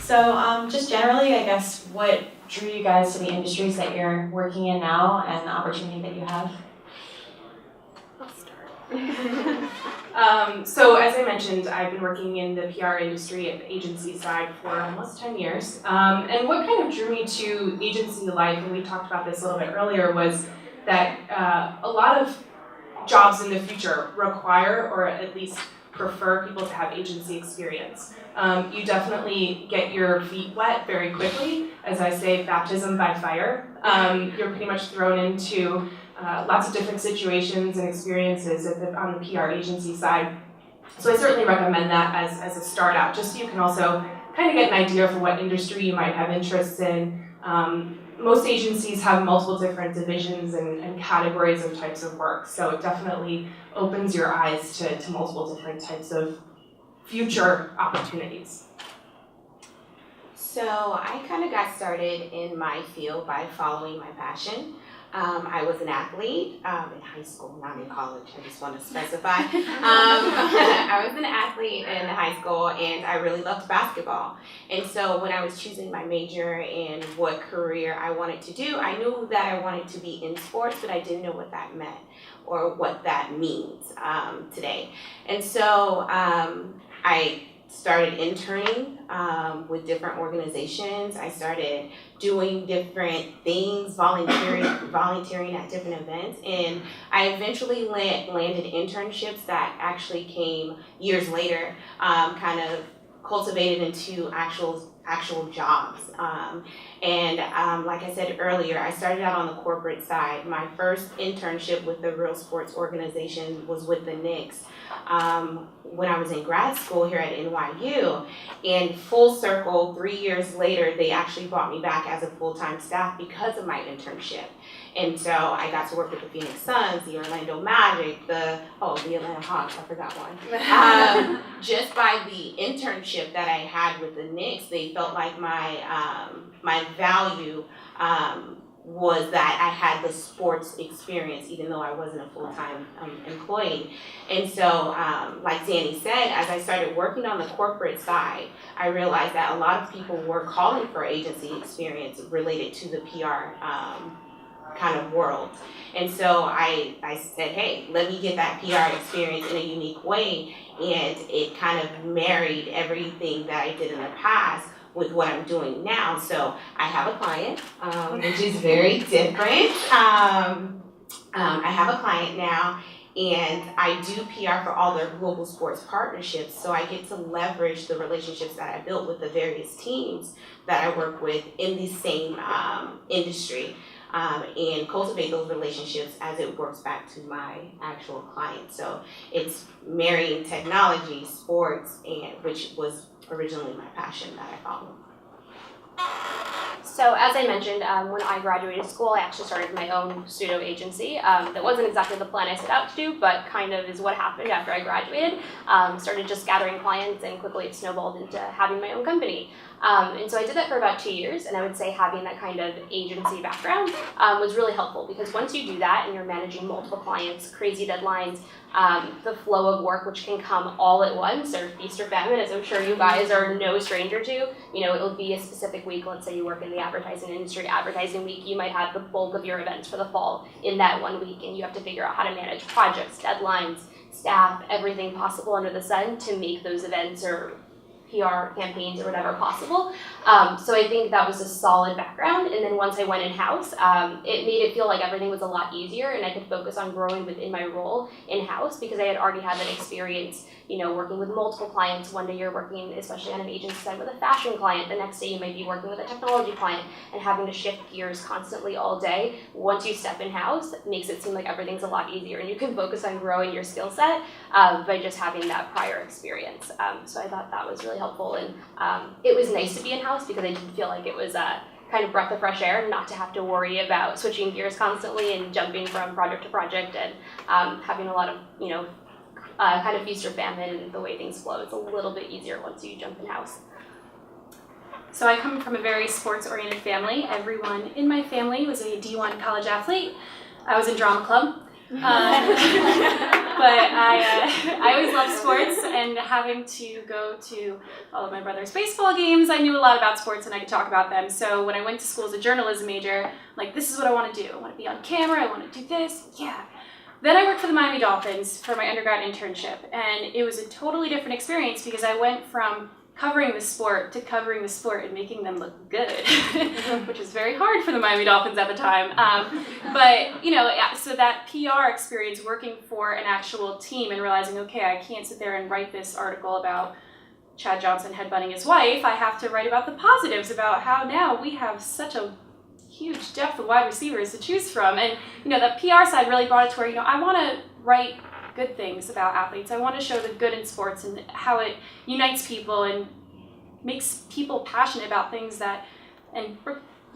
Just generally, I guess, what drew you guys to the industries that you're working in now and the opportunity that you have? I'll start. So as I mentioned, I've been working in the PR industry at the agency side for almost 10 years. And what kind of drew me to agency life, and we talked about this a little bit earlier, was that a lot of jobs in the future require, or at least prefer, people to have agency experience. You definitely get your feet wet very quickly. As I say, baptism by fire. You're pretty much thrown into lots of different situations and experiences on the PR agency side. So I certainly recommend that as a start out, just so you can also kind of get an idea for what industry you might have interests in. Most agencies have multiple different divisions and categories of types of work, so it definitely opens your eyes to multiple different types of future opportunities. So I kind of got started in my field by following my passion. I was an athlete in high school, not in college, I just want to specify. I was an athlete in high school and I really loved basketball. And so when I was choosing my major and what career I wanted to do, I knew that I wanted to be in sports, but I didn't know what that meant or what that means today. And so I started interning with different organizations. I started doing different things, volunteering at different events, and I eventually landed internships that actually came years later, kind of cultivated into actual jobs. Like I said earlier, I started out on the corporate side. My first internship with the real sports organization was with the Knicks when I was in grad school here at NYU. And full circle, 3 years later, they actually brought me back as a full-time staff because of my internship. And so I got to work with the Phoenix Suns, the Orlando Magic, the Atlanta Hawks, I forgot one. Just by the internship that I had with the Knicks, they felt like my value was that I had the sports experience, even though I wasn't a full-time employee. And so, like Danny said, as I started working on the corporate side, I realized that a lot of people were calling for agency experience related to the PR kind of world. And so I said, hey, let me get that PR experience in a unique way. And it kind of married everything that I did in the past with what I'm doing now. So I have a client, which is very different. I have a client now, and I do PR for all their global sports partnerships. So I get to leverage the relationships that I built with the various teams that I work with in the same industry. And cultivate those relationships as it works back to my actual client. So it's marrying technology, sports, and which was originally my passion that I followed. So as I mentioned, when I graduated school, I actually started my own pseudo agency. That wasn't exactly the plan I set out to do, but kind of is what happened after I graduated. Started just gathering clients, and quickly it snowballed into having my own company. And so I did that for about 2 years, and I would say having that kind of agency background was really helpful, because once you do that and you're managing multiple clients, crazy deadlines, the flow of work, which can come all at once, or feast or famine, as I'm sure you guys are no stranger to. It'll be a specific week. Let's say you work in the advertising industry, advertising week, you might have the bulk of your events for the fall in that 1 week, and you have to figure out how to manage projects, deadlines, staff, everything possible under the sun to make those events or PR campaigns or whatever possible. So I think that was a solid background. And then once I went in-house, it made it feel like everything was a lot easier, and I could focus on growing within my role in-house, because I had already had that experience, working with multiple clients. One day you're working, especially on an agency side, with a fashion client. The next day you might be working with a technology client, and having to shift gears constantly all day. Once you step in-house, it makes it seem like everything's a lot easier, and you can focus on growing your skill set by just having that prior experience. So I thought that was really helpful, and it was nice to be in-house, because I did feel like it was a kind of breath of fresh air, not to have to worry about switching gears constantly and jumping from project to project, and having a lot of, kind of feast or famine and the way things flow. It's a little bit easier once you jump in-house. So I come from a very sports-oriented family. Everyone in my family was a D1 college athlete. I was in drama club. But I always loved sports, and having to go to all of my brother's baseball games, I knew a lot about sports and I could talk about them. So when I went to school as a journalism major, like, this is what I want to do. I want to be on camera, I want to do this, yeah. Then I worked for the Miami Dolphins for my undergrad internship, and it was a totally different experience because I went from covering the sport to covering the sport and making them look good, which was very hard for the Miami Dolphins at the time. But, you know, so that PR experience working for an actual team and realizing, okay, I can't sit there and write this article about Chad Johnson headbutting his wife. I have to write about the positives, about how now we have such a huge depth of wide receivers to choose from. And, you know, the PR side really brought it to where, you know, I want to write good things about athletes. I want to show the good in sports and how it unites people and makes people passionate about things that, and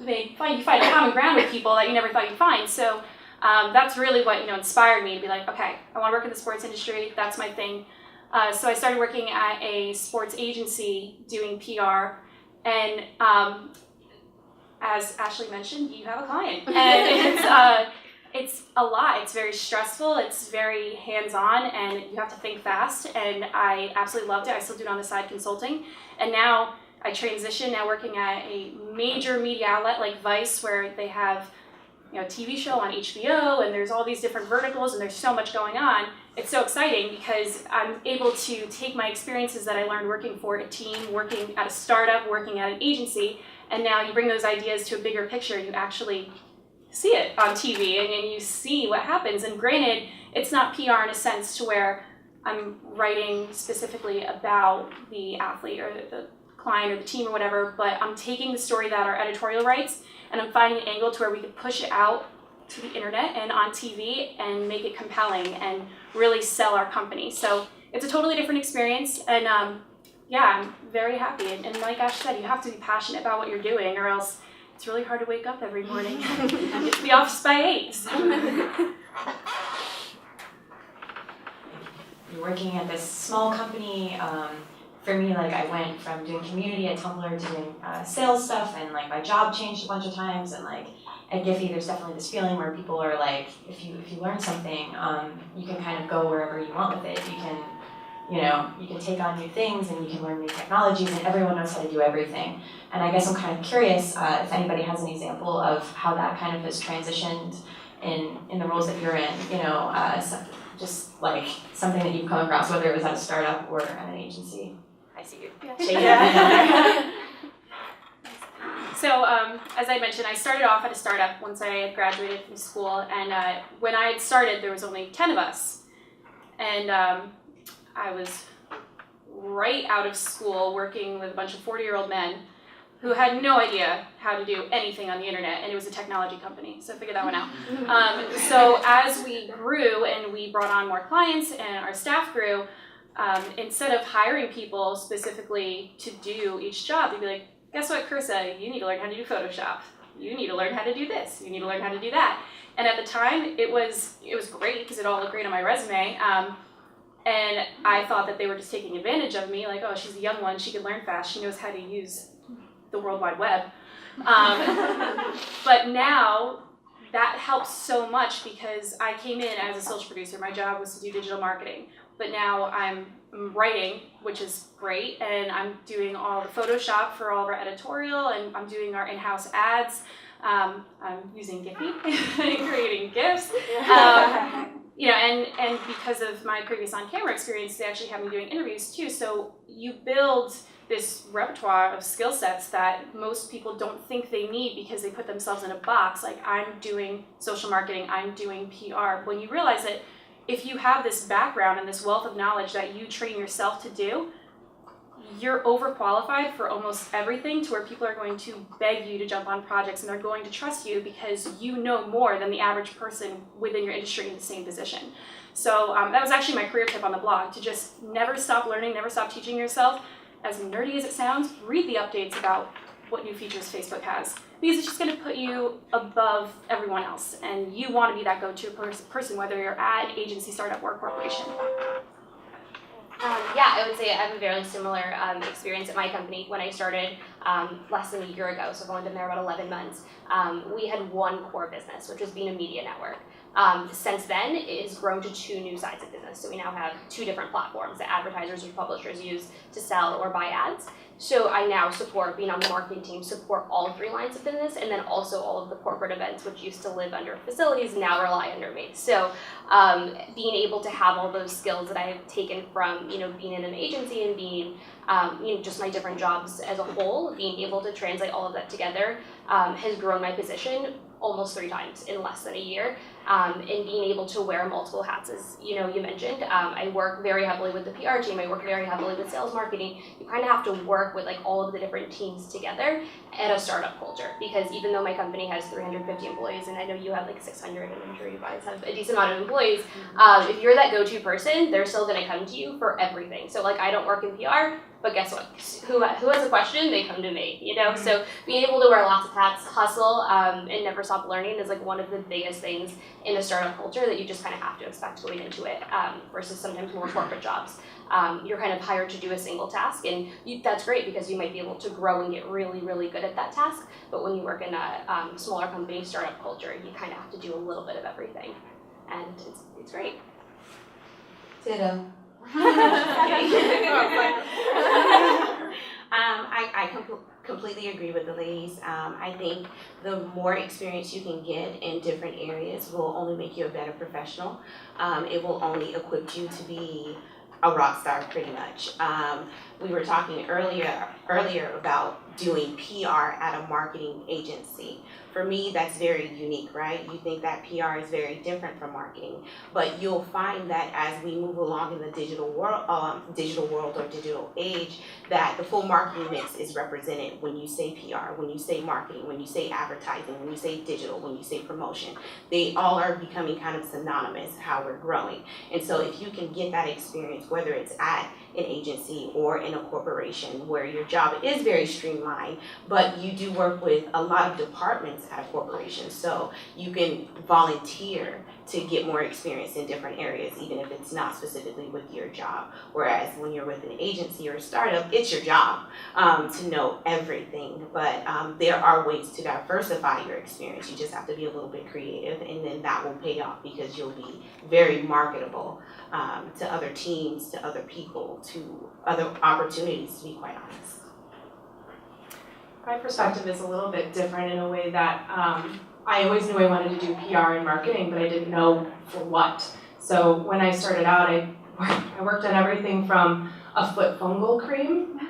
you find a common ground with people that you never thought you'd find. So that's really what, you know, inspired me to be like, okay, I want to work in the sports industry. That's my thing. So I started working at a sports agency doing PR, and as Ashley mentioned, you have a client, and it's a lot. It's very stressful. It's very hands-on, and you have to think fast. And I absolutely loved it. I still do it on the side, consulting, and now I transition. Now working at a major media outlet like Vice, where they have, you know, a TV show on HBO, and there's all these different verticals, and there's so much going on. It's so exciting because I'm able to take my experiences that I learned working for a team, working at a startup, working at an agency, and now you bring those ideas to a bigger picture, and you actually see it on TV, and you see what happens. And granted, it's not PR in a sense to where I'm writing specifically about the athlete or the client or the team or whatever, but I'm taking the story that our editorial writes, and I'm finding an angle to where we could push it out to the internet and on TV and make it compelling and really sell our company. So it's a totally different experience, and yeah, I'm very happy. And like Ash said, you have to be passionate about what you're doing, or else it's really hard to wake up every morning and get to the office by 8. So. You're working at this small company. For me, like, I went from doing community at Tumblr to doing sales stuff, and like my job changed a bunch of times. And like at Giphy, there's definitely this feeling where people are like, if you learn something, you can kind of go wherever you want with it. You can, you know, you can take on new things and you can learn new technologies, and everyone knows how to do everything. And I guess I'm kind of curious if anybody has an example of how that kind of has transitioned in the roles that you're in, you know, just like something that you've come across, whether it was at a startup or at an agency. I see you. Yeah. So as I mentioned, I started off at a startup once I had graduated from school, and when I had started, there was only 10 of us. And I was right out of school working with a bunch of 40-year-old men who had no idea how to do anything on the internet, and it was a technology company, so I figured that one out. So as we grew and we brought on more clients and our staff grew, instead of hiring people specifically to do each job, they'd be like, guess what, Kirsa, you need to learn how to do Photoshop. You need to learn how to do this. You need to learn how to do that. And at the time, it was great because it all looked great on my resume. And I thought that they were just taking advantage of me, like, oh, she's a young one, she can learn fast, she knows how to use the World Wide Web. But now, that helps so much because I came in as a social producer. My job was to do digital marketing. But now I'm writing, which is great, and I'm doing all the Photoshop for all of our editorial, and I'm doing our in-house ads. I'm using Giphy, creating GIFs. You know, and because of my previous on-camera experience, they actually have me doing interviews too. So you build this repertoire of skill sets that most people don't think they need because they put themselves in a box. Like, I'm doing social marketing, I'm doing PR. When you realize that if you have this background and this wealth of knowledge that you train yourself to do, you're overqualified for almost everything, to where people are going to beg you to jump on projects, and they're going to trust you because you know more than the average person within your industry in the same position. So that was actually my career tip on the blog, to just never stop learning, never stop teaching yourself. As nerdy as it sounds, read the updates about what new features Facebook has, because it's just going to put you above everyone else, and you want to be that go-to person, whether you're at an agency, startup, or corporation. Yeah, I would say I have a very similar experience at my company. When I started less than a year ago, so I've only been there about 11 months, we had one core business, which was being a media network. Since then, it has grown to 2 new sides of business. So we now have 2 different platforms that advertisers or publishers use to sell or buy ads. So I now support, being on the marketing team, support all 3 lines of business, and then also all of the corporate events, which used to live under facilities, now rely under me. So being able to have all those skills that I have taken from, being in an agency and being, just my different jobs as a whole, being able to translate all of that together has grown my position almost 3 times in less than a year, and being able to wear multiple hats, as you mentioned. I work very heavily with the PR team. I work very heavily with sales marketing. You kind of have to work with like all of the different teams together at a startup culture, because even though my company has 350 employees, and I know you have like 600, and I'm sure you guys have a decent amount of employees, if you're that go-to person, they're still going to come to you for everything. So like I don't work in PR, but guess what? Who has a question, they come to me, So being able to wear lots of hats, hustle, and never stop learning is like one of the biggest things in a startup culture that you just kind of have to expect going into it, versus sometimes more corporate jobs. You're kind of hired to do a single task, and that's great because you might be able to grow and get really, really good at that task. But when you work in a smaller company, startup culture, you kind of have to do a little bit of everything, and it's great. Ditto. I completely agree with the ladies. I think the more experience you can get in different areas will only make you a better professional. It will only equip you to be a rock star, pretty much. We were talking earlier about doing PR at a marketing agency. For me, that's very unique, right? You think that PR is very different from marketing, but you'll find that as we move along in the digital world or digital age, that the full marketing mix is represented when you say PR, when you say marketing, when you say advertising, when you say digital, when you say promotion. They all are becoming kind of synonymous how we're growing. And so if you can get that experience, whether it's at an agency or in a corporation where your job is very streamlined, but you do work with a lot of departments at a corporation, so you can volunteer to get more experience in different areas, even if it's not specifically with your job. Whereas when you're with an agency or a startup, it's your job to know everything, but there are ways to diversify your experience. You just have to be a little bit creative, and then that will pay off because you'll be very marketable to other teams, to other people, to other opportunities, to be quite honest. My perspective is a little bit different in a way that I always knew I wanted to do PR and marketing, but I didn't know for what. So when I started out, I worked on everything from a foot fungal cream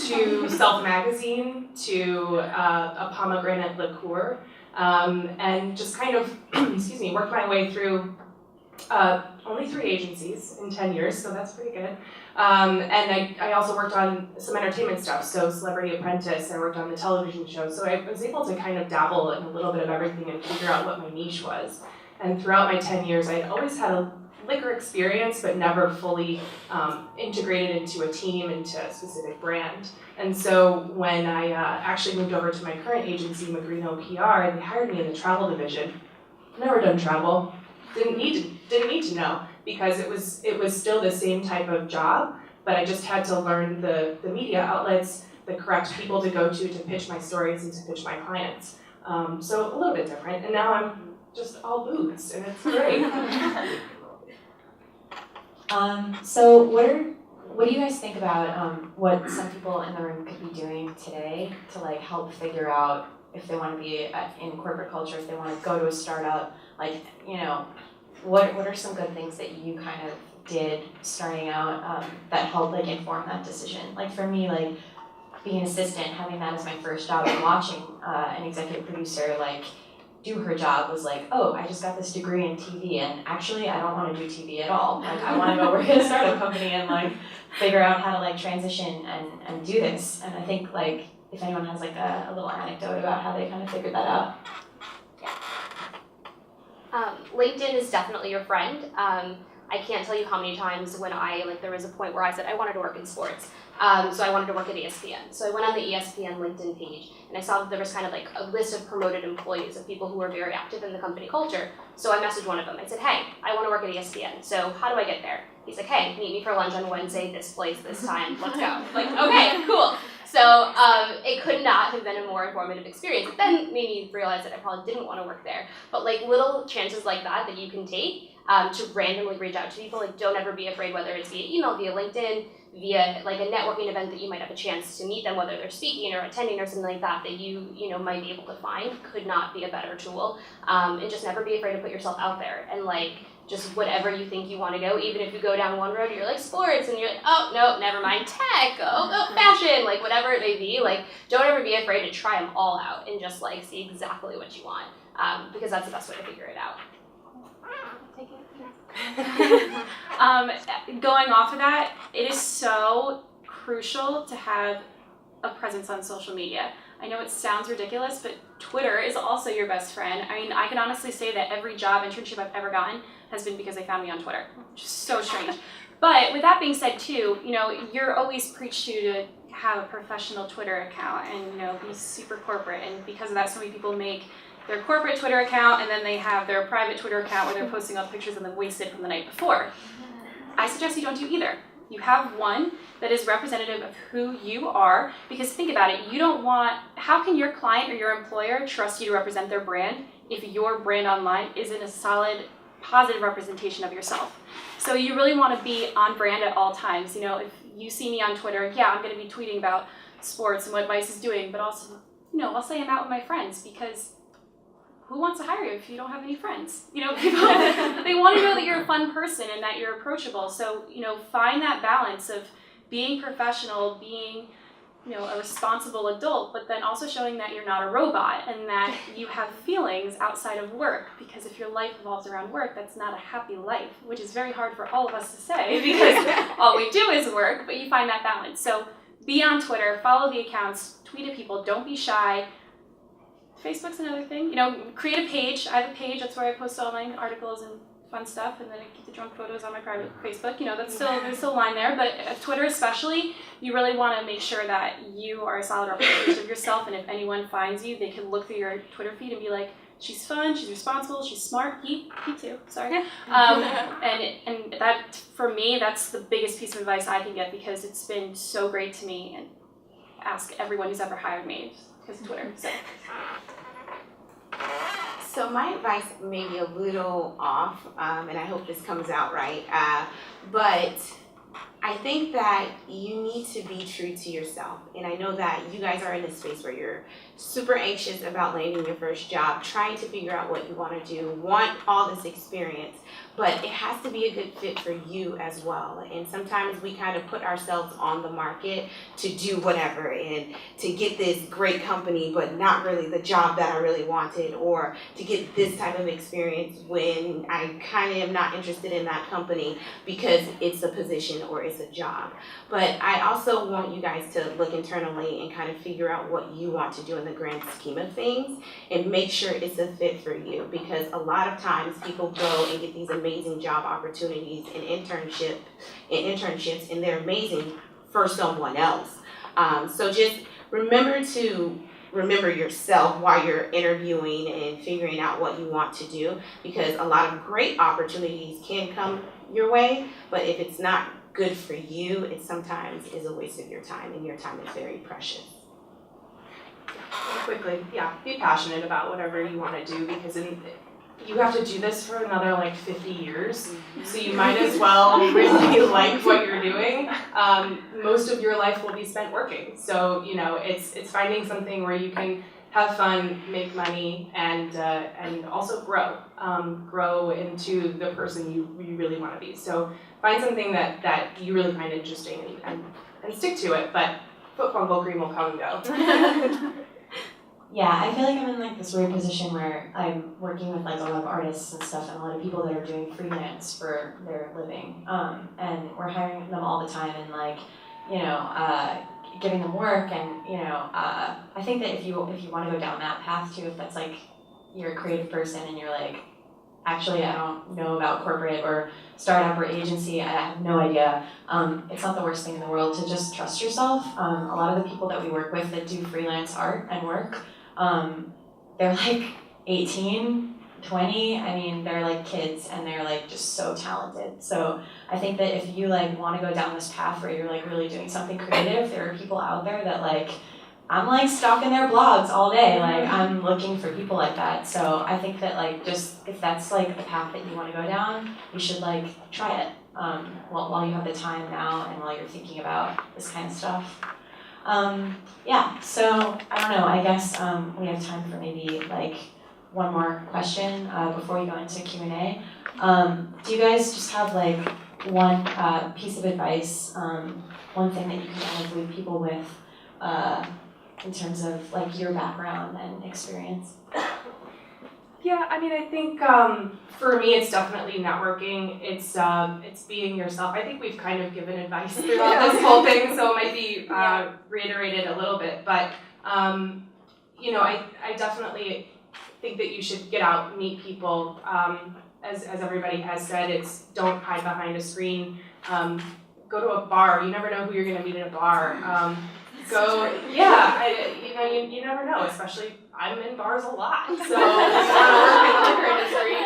to Self Magazine to a pomegranate liqueur, and just kind of, worked my way through only 3 agencies in 10 years, so that's pretty good. And I also worked on some entertainment stuff, so Celebrity Apprentice, I worked on the television show, so I was able to kind of dabble in a little bit of everything and figure out what my niche was. And throughout my 10 years, I'd always had a liquor experience, but never fully integrated into a team, into a specific brand. And so when I actually moved over to my current agency, Magrino PR, they hired me in the travel division. Never done travel. Didn't need to know, because it was still the same type of job, but I just had to learn the media outlets, the correct people to go to pitch my stories and to pitch my clients. So a little bit different, and now I'm just all booze, and it's great. So what do you guys think about what some people in the room could be doing today to like help figure out if they want to be in corporate culture, if they want to go to a startup, what are some good things that you kind of did starting out that helped like inform that decision? Like for me, like being an assistant, having that as my first job, and watching an executive producer like do her job was like, oh, I just got this degree in TV, and actually I don't want to do TV at all. Like I want to go work at a startup company and like figure out how to like transition and do this. And I think like if anyone has like a little anecdote about how they kind of figured that out. LinkedIn is definitely your friend. I can't tell you how many times when there was a point where I said I wanted to work in sports. So I wanted to work at ESPN. So I went on the ESPN LinkedIn page and I saw that there was kind of like a list of promoted employees of people who were very active in the company culture. So I messaged one of them. I said, hey, I want to work at ESPN. So how do I get there? He's like, hey, meet me for lunch on Wednesday, this place, this time, let's go. Like, okay, cool. So it could not have been a more informative experience. It then made me realize that I probably didn't want to work there. But like little chances like that you can take to randomly reach out to people, like don't ever be afraid, whether it's via email, via LinkedIn, via like a networking event that you might have a chance to meet them, whether they're speaking or attending or something like that, that you know might be able to find, could not be a better tool. And just never be afraid to put yourself out there and like just whatever you think you want to go, even if you go down one road, you're like sports, and you're like, oh, no, never mind, tech, oh, fashion, like whatever it may be, like don't ever be afraid to try them all out and just like see exactly what you want, because that's the best way to figure it out. Going off of that, it is so crucial to have a presence on social media. I know it sounds ridiculous, but Twitter is also your best friend. I mean, I can honestly say that every job internship I've ever gotten has been because they found me on Twitter, which is so strange. But with that being said too, you know, you're always preached to have a professional Twitter account and, you know, be super corporate. And because of that, so many people make their corporate Twitter account and then they have their private Twitter account where they're posting all the pictures of them wasted from the night before. I suggest you don't do either. You have one that is representative of who you are, because think about it, you don't want, how can your client or your employer trust you to represent their brand if your brand online isn't a solid, positive representation of yourself? So you really want to be on brand at all times. You know, if you see me on Twitter, yeah, I'm going to be tweeting about sports and what Vice is doing, but also, you know, I'll say I'm out with my friends, because who wants to hire you if you don't have any friends? You know, people, they want to know that you're a fun person and that you're approachable. So, you know, find that balance of being professional, being, you know, a responsible adult, but then also showing that you're not a robot and that you have feelings outside of work. Because if your life revolves around work, that's not a happy life, which is very hard for all of us to say because all we do is work, but you find that balance. So be on Twitter, follow the accounts, tweet at people, don't be shy. Facebook's another thing. You know, create a page. I have a page. That's where I post all my articles and fun stuff, and then I keep the drunk photos on my private Facebook. You know, there's still a line there. But Twitter especially, you really want to make sure that you are a solid representation of yourself. And if anyone finds you, they can look through your Twitter feed and be like, she's fun, she's responsible, she's smart. He too. Sorry. And that for me, that's the biggest piece of advice I can get, because it's been so great to me. And ask everyone who's ever hired me. Because Twitter. So my advice may be a little off, and I hope this comes out right, but I think that you need to be true to yourself. And I know that you guys are in a space where you're super anxious about landing your first job, trying to figure out what you want to do, want all this experience, but it has to be a good fit for you as well. And sometimes we kind of put ourselves on the market to do whatever and to get this great company, but not really the job that I really wanted, or to get this type of experience when I kind of am not interested in that company because it's a position or it's a job. But I also want you guys to look internally and kind of figure out what you want to do in the grand scheme of things and make sure it's a fit for you, because a lot of times people go and get these amazing job opportunities and internships, and they're amazing for someone else. So just remember yourself while you're interviewing and figuring out what you want to do, because a lot of great opportunities can come your way, but if it's not good for you, it sometimes is a waste of your time, and your time is very precious. Quickly, be passionate about whatever you want to do, because you have to do this for another like 50 years, so you might as well really like what you're doing. Most of your life will be spent working, so you know it's finding something where you can have fun, make money, and also grow into the person you really want to be. So find something that you really find interesting and stick to it. But football cream will come and go. Yeah, I feel like I'm in like this weird position where I'm working with like a lot of artists and stuff, and a lot of people that are doing freelance for their living. And we're hiring them all the time, and like, you know, giving them work, and you know, I think that if you want to go down that path too, if that's like you're a creative person and you're like, actually I don't know about corporate or startup or agency, I have no idea. It's not the worst thing in the world to just trust yourself. A lot of the people that we work with that do freelance art and work, they're like 18, 20, I mean, they're like kids and they're like just so talented. So I think that if you like want to go down this path where you're like really doing something creative, there are people out there that like, I'm like stalking their blogs all day, like I'm looking for people like that. So I think that like just if that's like the path that you want to go down, you should like try it while you have the time now and while you're thinking about this kind of stuff. Yeah, so I don't know, I guess we have time for maybe like one more question before we go into Q&A. Do you guys just have like one piece of advice, one thing that you can kind of leave people with in terms of like your background and experience? Yeah, I mean, I think for me, it's definitely networking. It's being yourself. I think we've kind of given advice throughout this whole thing, so it might be reiterated a little bit. But you know, I definitely think that you should get out, meet people. As everybody has said, it's don't hide behind a screen. Go to a bar. You never know who you're going to meet at a bar. You never know, especially I'm in bars a lot, so if you want to work in the liquor industry,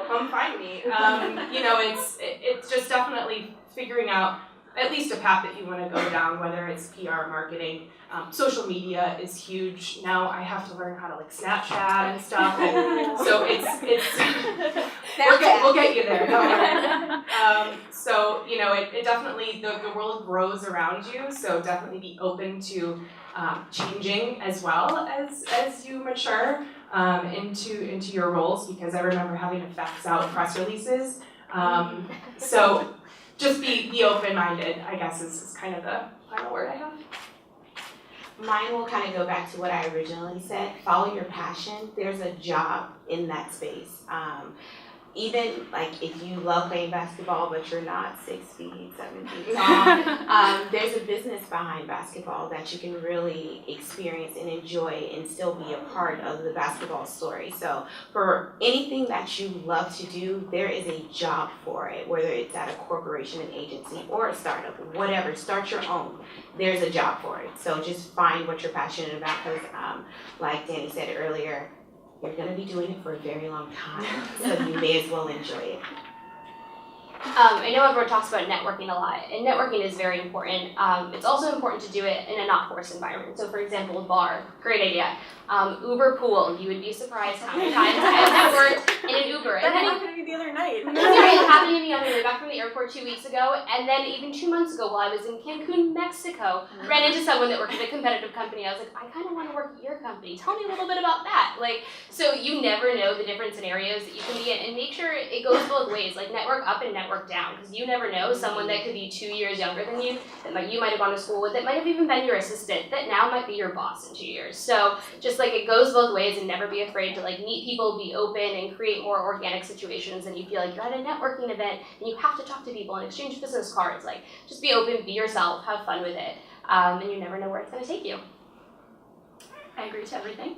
come find me. You know, it's just definitely figuring out at least a path that you want to go down, whether it's PR, marketing. Social media is huge. Now I have to learn how to like Snapchat and stuff, and so we'll get you there. Don't worry. So you know, it definitely the world grows around you. So definitely be open to changing as well as you mature into your roles. Because I remember having to fax out press releases. So just be open-minded, I guess is kind of the final word I have. Mine will kind of go back to what I originally said. Follow your passion. There's a job in that space. Even like if you love playing basketball but you're not 6 feet, 7 feet tall, there's a business behind basketball that you can really experience and enjoy and still be a part of the basketball story. So for anything that you love to do, there is a job for it, whether it's at a corporation, an agency, or a startup, whatever. Start your own. There's a job for it. So just find what you're passionate about because like Danny said earlier, you're going to be doing it for a very long time, so you may as well enjoy it. I know everyone talks about networking a lot, and networking is very important. It's also important to do it in a not forced environment. So for example, a bar, great idea. Uber pool, you would be surprised how many times I have networked in an Uber. That happened to me the other night. It happened to me the other day, back from the airport 2 weeks ago, and then even 2 months ago while I was in Cancun, Mexico, ran into someone that worked at a competitive company. I was like, I kind of want to work at your company. Tell me a little bit about that. Like, so you never know the different scenarios that you can be in, and make sure it goes both ways. Like network up and network down, because you never know someone that could be 2 years younger than you, that you might have gone to school with, that might have even been your assistant, that now might be your boss in 2 years. So just like it goes both ways, and never be afraid to like meet people, be open, and create more organic situations. And you feel like you're at a networking event and you have to talk to people and exchange business cards. Like just be open, be yourself, have fun with it, and you never know where it's going to take you. I agree to everything.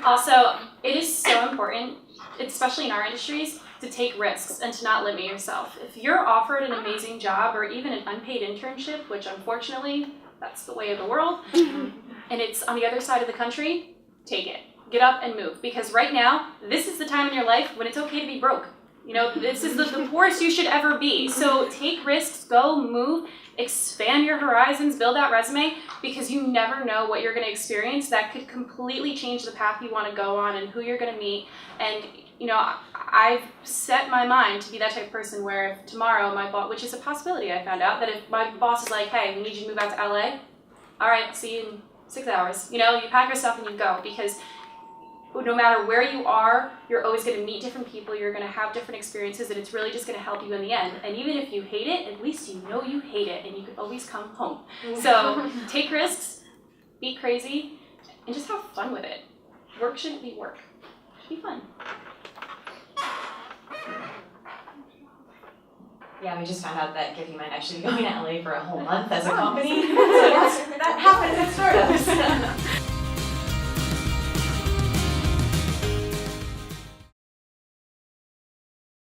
Also, it is so important, especially in our industries, to take risks and to not limit yourself. If you're offered an amazing job or even an unpaid internship, which unfortunately, that's the way of the world, and it's on the other side of the country, take it. Get up and move. Because right now, this is the time in your life when it's okay to be broke. You know, this is the poorest you should ever be. So take risks, go, move, expand your horizons, build that resume, because you never know what you're going to experience that could completely change the path you want to go on and who you're going to meet. And, you know, I've set my mind to be that type of person where if tomorrow my boss, which is a possibility I found out, that if my boss is like, hey, we need you to move out to LA, all right, see you in 6 hours. You know, you pack your stuff and you go, because no matter where you are, you're always going to meet different people, you're going to have different experiences, and it's really just going to help you in the end. And even if you hate it, at least you know you hate it, and you can always come home. So take risks, be crazy, and just have fun with it. Work shouldn't be work. It should be fun. Yeah, we just found out that Giphy might actually be going to LA for a whole month as a company. So that happens at startups.